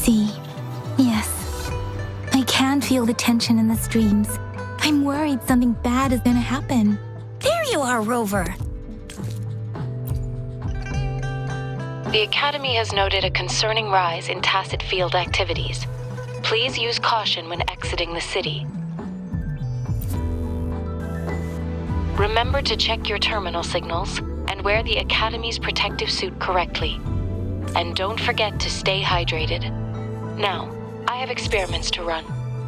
see. Yes. I can feel the tension in the streams. I'm worried something bad is gonna happen. There you are, Rover. The Academy has noted a concerning rise in tacit field activities. Please use caution when exiting the city. Remember to check your terminal signals and wear the Academy's protective suit correctly. And don't forget to stay hydrated. Now, I have experiments to run.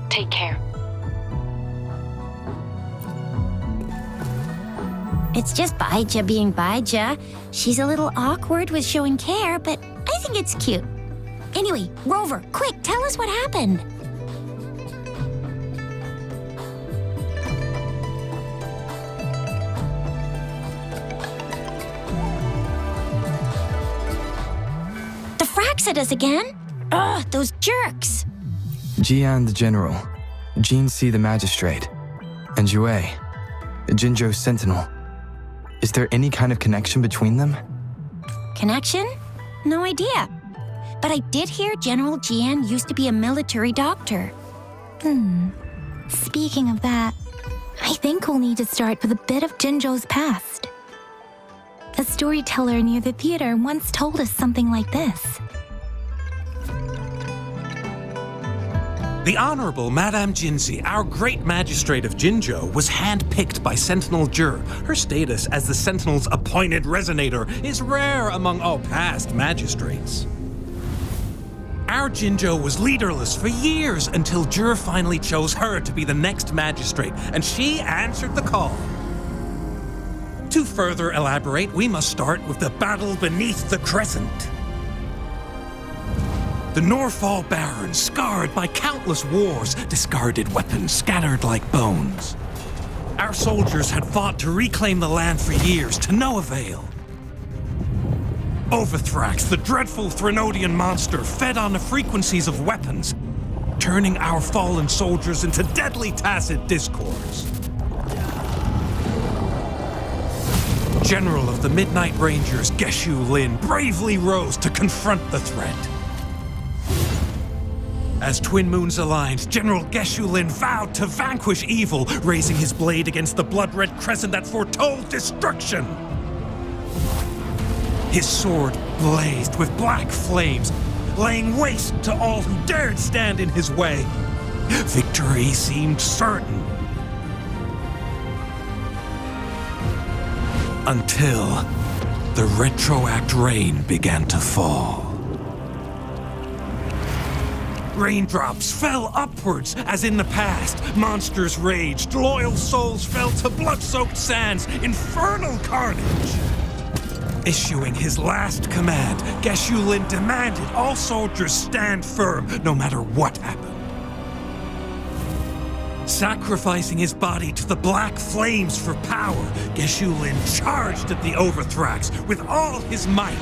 Take care. It's just Baija being Baija. She's a little awkward with showing care, but I think it's cute. Anyway, Rover, quick, tell us what happened. The fracks at us again? Ugh, those jerks. Jian the General, Jean C the Magistrate, and Jue, Jinzhou's Sentinel. Is there any kind of connection between them? Connection? No idea. But I did hear General Jian used to be a military doctor. Speaking of that, I think we'll need to start with a bit of Jinzhou's past. A storyteller near the theater once told us something like this. The Honorable Madame Jinzi, our great magistrate of Jinzhou, was handpicked by Sentinel Jur. Her status as the Sentinel's appointed resonator is rare among all past magistrates. Our Jinzhou was leaderless for years until Jur finally chose her to be the next magistrate, and she answered the call. To further elaborate, we must start with the battle beneath the crescent. The Norfall Barons, scarred by countless wars, discarded weapons scattered like bones. Our soldiers had fought to reclaim the land for years, to no avail. Overthrax, the dreadful Threnodian monster, fed on the frequencies of weapons, turning our fallen soldiers into deadly tacit discords. General of the Midnight Rangers, Geshu Lin, bravely rose to confront the threat. As twin moons aligned, General Geshu Lin vowed to vanquish evil, raising his blade against the blood-red crescent that foretold destruction. His sword blazed with black flames, laying waste to all who dared stand in his way. Victory seemed certain. Until the retroact rain began to fall. Raindrops fell upwards as in the past. Monsters raged, loyal souls fell to blood-soaked sands, infernal carnage. Issuing his last command, Geshu Lin demanded all soldiers stand firm no matter what happened. Sacrificing his body to the black flames for power, Geshu Lin charged at the Overthrax with all his might,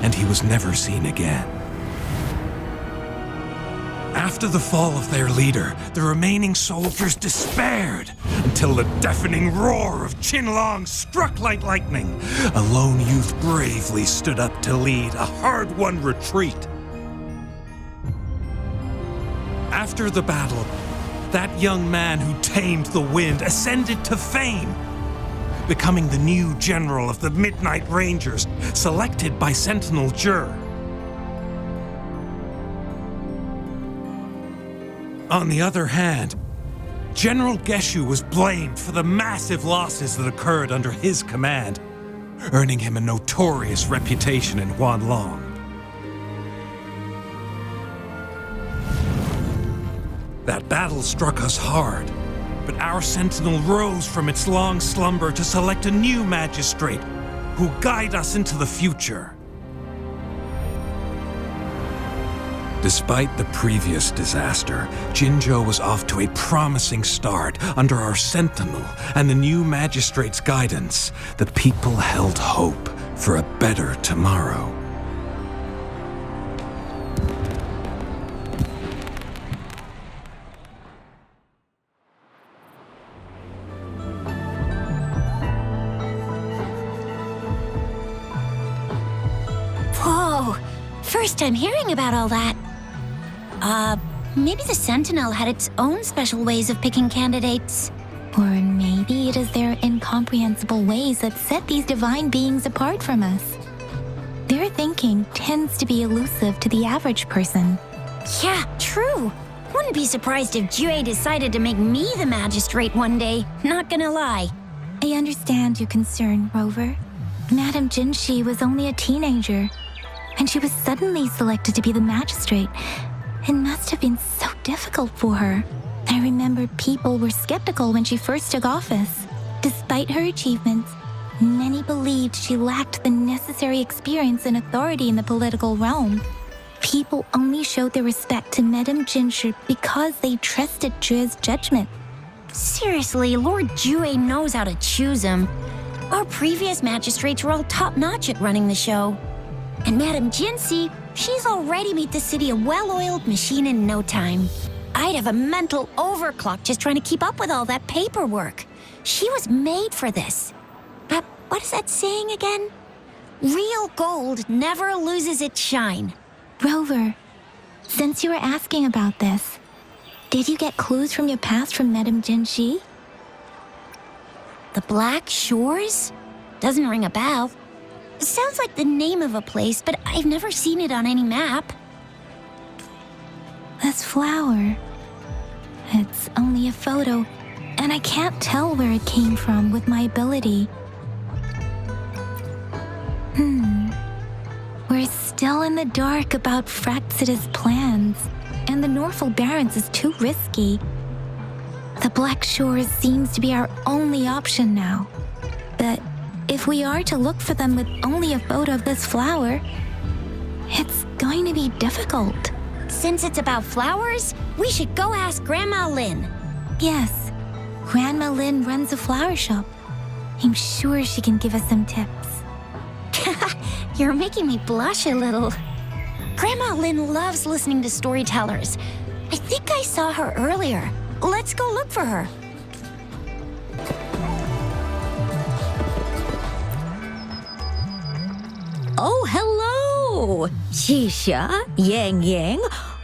and he was never seen again. After the fall of their leader, the remaining soldiers despaired until the deafening roar of Qinlong struck like lightning. A lone youth bravely stood up to lead a hard-won retreat. After the battle, that young man who tamed the wind ascended to fame, becoming the new general of the Midnight Rangers, selected by Sentinel Jur. On the other hand, General Geshu was blamed for the massive losses that occurred under his command, earning him a notorious reputation in Huanlong. That battle struck us hard, but our sentinel rose from its long slumber to select a new magistrate who'll guide us into the future. Despite the previous disaster, Jinzhou was off to a promising start under our sentinel and the new magistrate's guidance. The people held hope for a better tomorrow. Whoa! First time hearing about all that. Maybe the Sentinel had its own special ways of picking candidates. Or maybe it is their incomprehensible ways that set these divine beings apart from us. Their thinking tends to be elusive to the average person. Yeah, true. Wouldn't be surprised if Jue decided to make me the magistrate one day. Not gonna lie. I understand your concern, Rover. Madame Jinshi was only a teenager, and she was suddenly selected to be the magistrate. It must have been so difficult for her. I remember people were skeptical when she first took office. Despite her achievements, many believed she lacked the necessary experience and authority in the political realm. People only showed their respect to Madame Jinshi because they trusted Jue's judgment. Seriously, Lord Jue knows how to choose him. Our previous magistrates were all top-notch at running the show. And Madame Jinshi, she's already made the city a well-oiled machine in no time. I'd have a mental overclock just trying to keep up with all that paperwork. She was made for this. But what is that saying again? Real gold never loses its shine. Rover, since you were asking about this, did you get clues from your past from Madame Jinshi? The Black Shores? Doesn't ring a bell. It sounds like the name of a place, but I've never seen it on any map. This flower. It's only a photo, and I can't tell where it came from with my ability. We're still in the dark about Fraxidus' plans, and the Norfolk Barrens is too risky. The Black Shores seems to be our only option now. But if we are to look for them with only a photo of this flower, it's going to be difficult. Since it's about flowers, we should go ask Grandma Lynn. Yes, Grandma Lynn runs a flower shop. I'm sure she can give us some tips. You're making me blush a little. Grandma Lynn loves listening to storytellers. I think I saw her earlier. Let's go look for her. Oh, hello! Shisha, Yang Yang,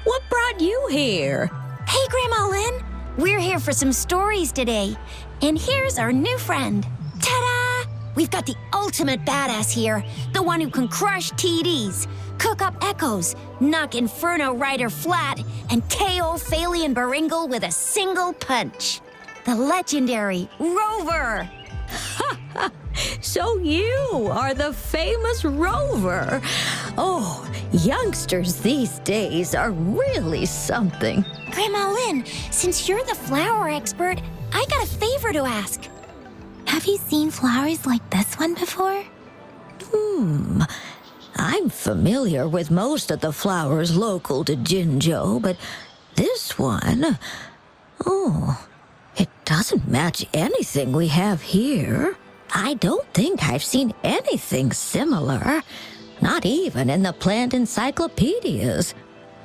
what brought you here? Hey, Grandma Lynn. We're here for some stories today. And here's our new friend. Ta-da! We've got the ultimate badass here. The one who can crush TDs, cook up echoes, knock Inferno Rider flat, and KO Phalian Baringle with a single punch. The legendary Rover. So you are the famous Rover. Oh, youngsters these days are really something. Grandma Lynn, since you're the flower expert, I got a favor to ask. Have you seen flowers like this one before? I'm familiar with most of the flowers local to Jinzhou, but this one, it doesn't match anything we have here. I don't think I've seen anything similar, not even in the plant encyclopedias.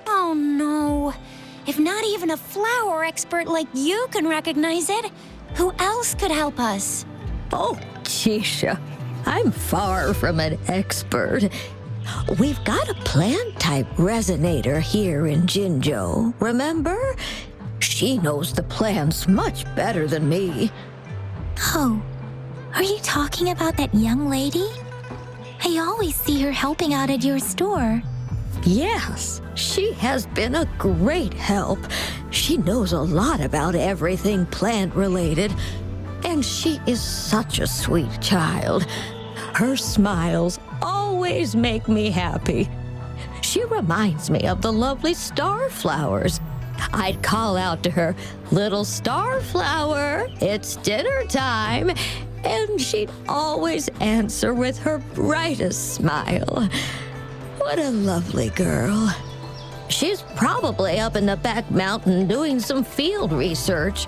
Oh no. If not even a flower expert like you can recognize it, who else could help us? Oh, Chisha, I'm far from an expert. We've got a plant-type resonator here in Jinzhou, remember? She knows the plants much better than me. Oh, are you talking about that young lady? I always see her helping out at your store. Yes, she has been a great help. She knows a lot about everything plant-related, and she is such a sweet child. Her smiles always make me happy. She reminds me of the lovely starflowers. I'd call out to her, "Little starflower, it's dinner time," and she'd always answer with her brightest smile. What a lovely girl. She's probably up in the back mountain doing some field research.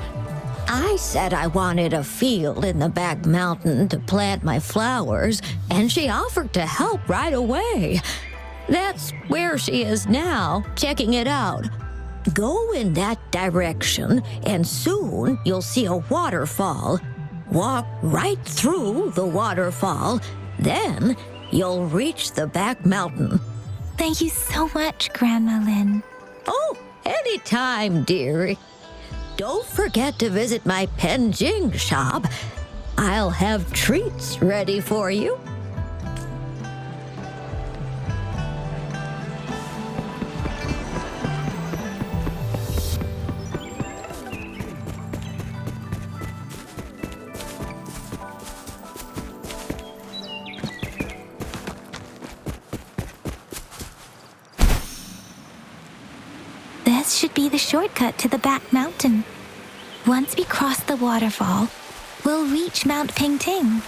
I said I wanted a field in the back mountain to plant my flowers, and she offered to help right away. That's where she is now, checking it out. Go in that direction, and soon you'll see a waterfall. Walk right through the waterfall, then you'll reach the back mountain. Thank you so much, Grandma Lynn. Oh, Anytime, dearie. Don't forget to visit my Penjing shop. I'll have treats ready for you. This should be the shortcut to the back mountain. Once we cross the waterfall, we'll reach Mount Pingting.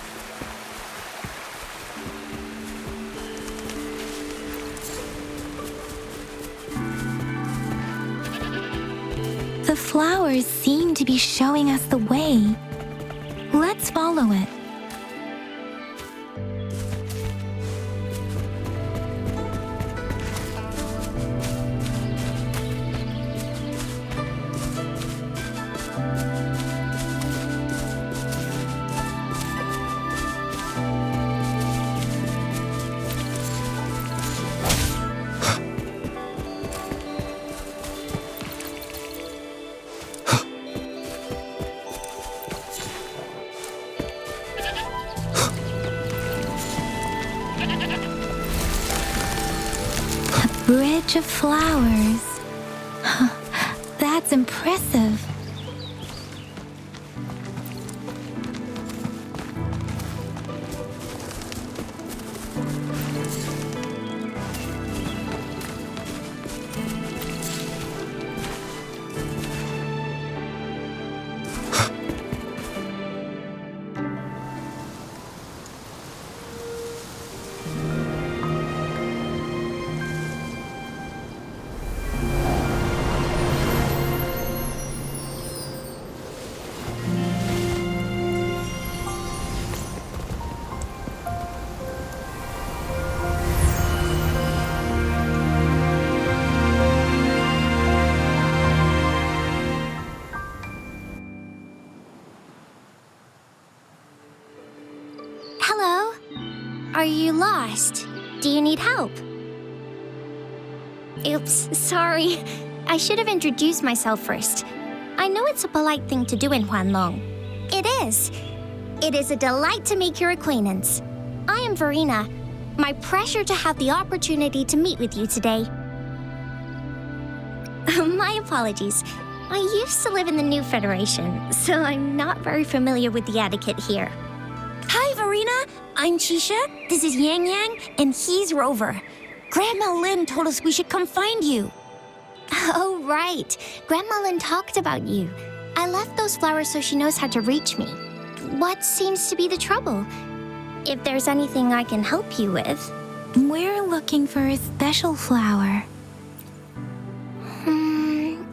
The flowers seem to be showing us the way. Let's follow it. Bridge of flowers. That's impressive. Are you lost? Do you need help? Oops, sorry. I should have introduced myself first. I know it's a polite thing to do in Huanlong. It is. It is a delight to make your acquaintance. I am Verina. My pleasure to have the opportunity to meet with you today. My apologies. I used to live in the New Federation, so I'm not very familiar with the etiquette here. Hi, Verina. I'm Chisha. This is Yang Yang, and he's Rover. Grandma Lynn told us we should come find you. Oh, right. Grandma Lynn talked about you. I left those flowers so she knows how to reach me. What seems to be the trouble? If there's anything I can help you with. We're looking for a special flower.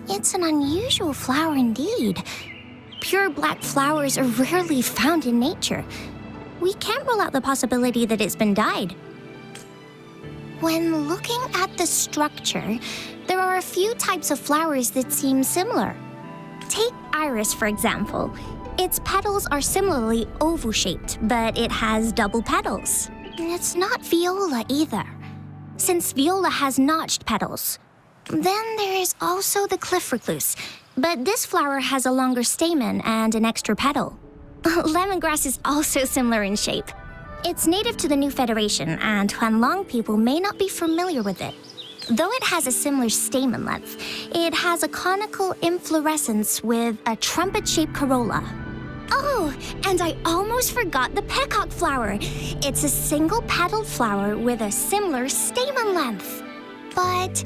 It's an unusual flower indeed. Pure black flowers are rarely found in nature. We can't rule out the possibility that it's been dyed. When looking at the structure, there are a few types of flowers that seem similar. Take iris, for example. Its petals are similarly oval-shaped, but it has double petals. It's not viola either, since viola has notched petals. Then there is also the cliff recluse, but this flower has a longer stamen and an extra petal. Lemongrass is also similar in shape. It's native to the New Federation, and Huanlong people may not be familiar with it. Though it has a similar stamen length, it has a conical inflorescence with a trumpet-shaped corolla. Oh, and I almost forgot the peacock flower. It's a single-petaled flower with a similar stamen length. But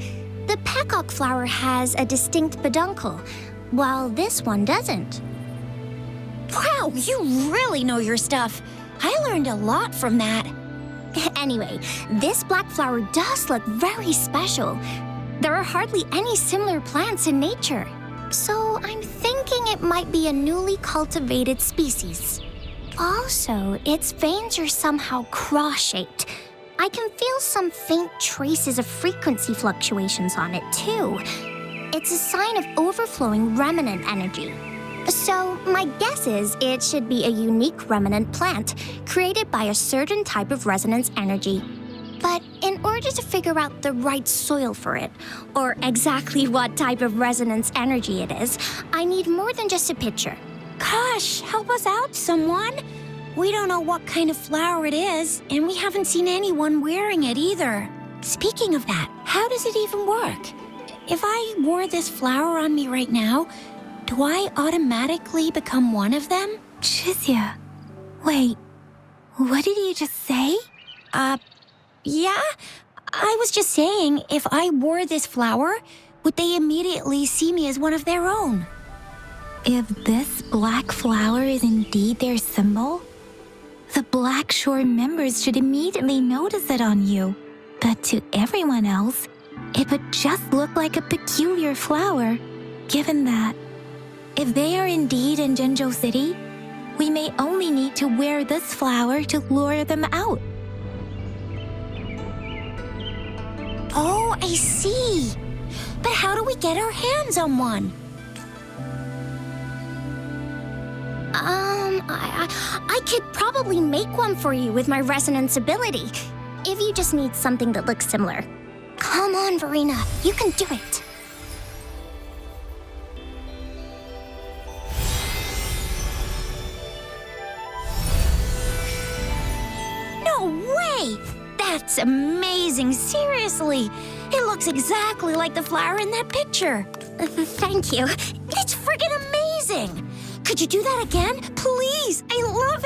the peacock flower has a distinct peduncle, while this one doesn't. Wow, you really know your stuff. I learned a lot from that. Anyway, this black flower does look very special. There are hardly any similar plants in nature. So I'm thinking it might be a newly cultivated species. Also, its veins are somehow cross-shaped. I can feel some faint traces of frequency fluctuations on it, too. It's a sign of overflowing remnant energy. So my guess is it should be a unique remnant plant created by a certain type of resonance energy. But in order to figure out the right soil for it, or exactly what type of resonance energy it is, I need more than just a picture. Gosh, help us out, someone. We don't know what kind of flower it is, and we haven't seen anyone wearing it either. Speaking of that, how does it even work? If I wore this flower on me right now, do I automatically become one of them? Chizia, wait, what did you just say? Yeah? I was just saying, if I wore this flower, would they immediately see me as one of their own? If this black flower is indeed their symbol, the Black Shore members should immediately notice it on you. But to everyone else, it would just look like a peculiar flower, given that if they are indeed in Jinzhou City, we may only need to wear this flower to lure them out. Oh, I see. But how do we get our hands on one? I could probably make one for you with my resonance ability, if you just need something that looks similar. Come on, Verina, you can do it. No way! That's amazing, seriously. It looks exactly like the flower in that picture. Thank you. It's friggin' amazing! Could you do that again? Please, I love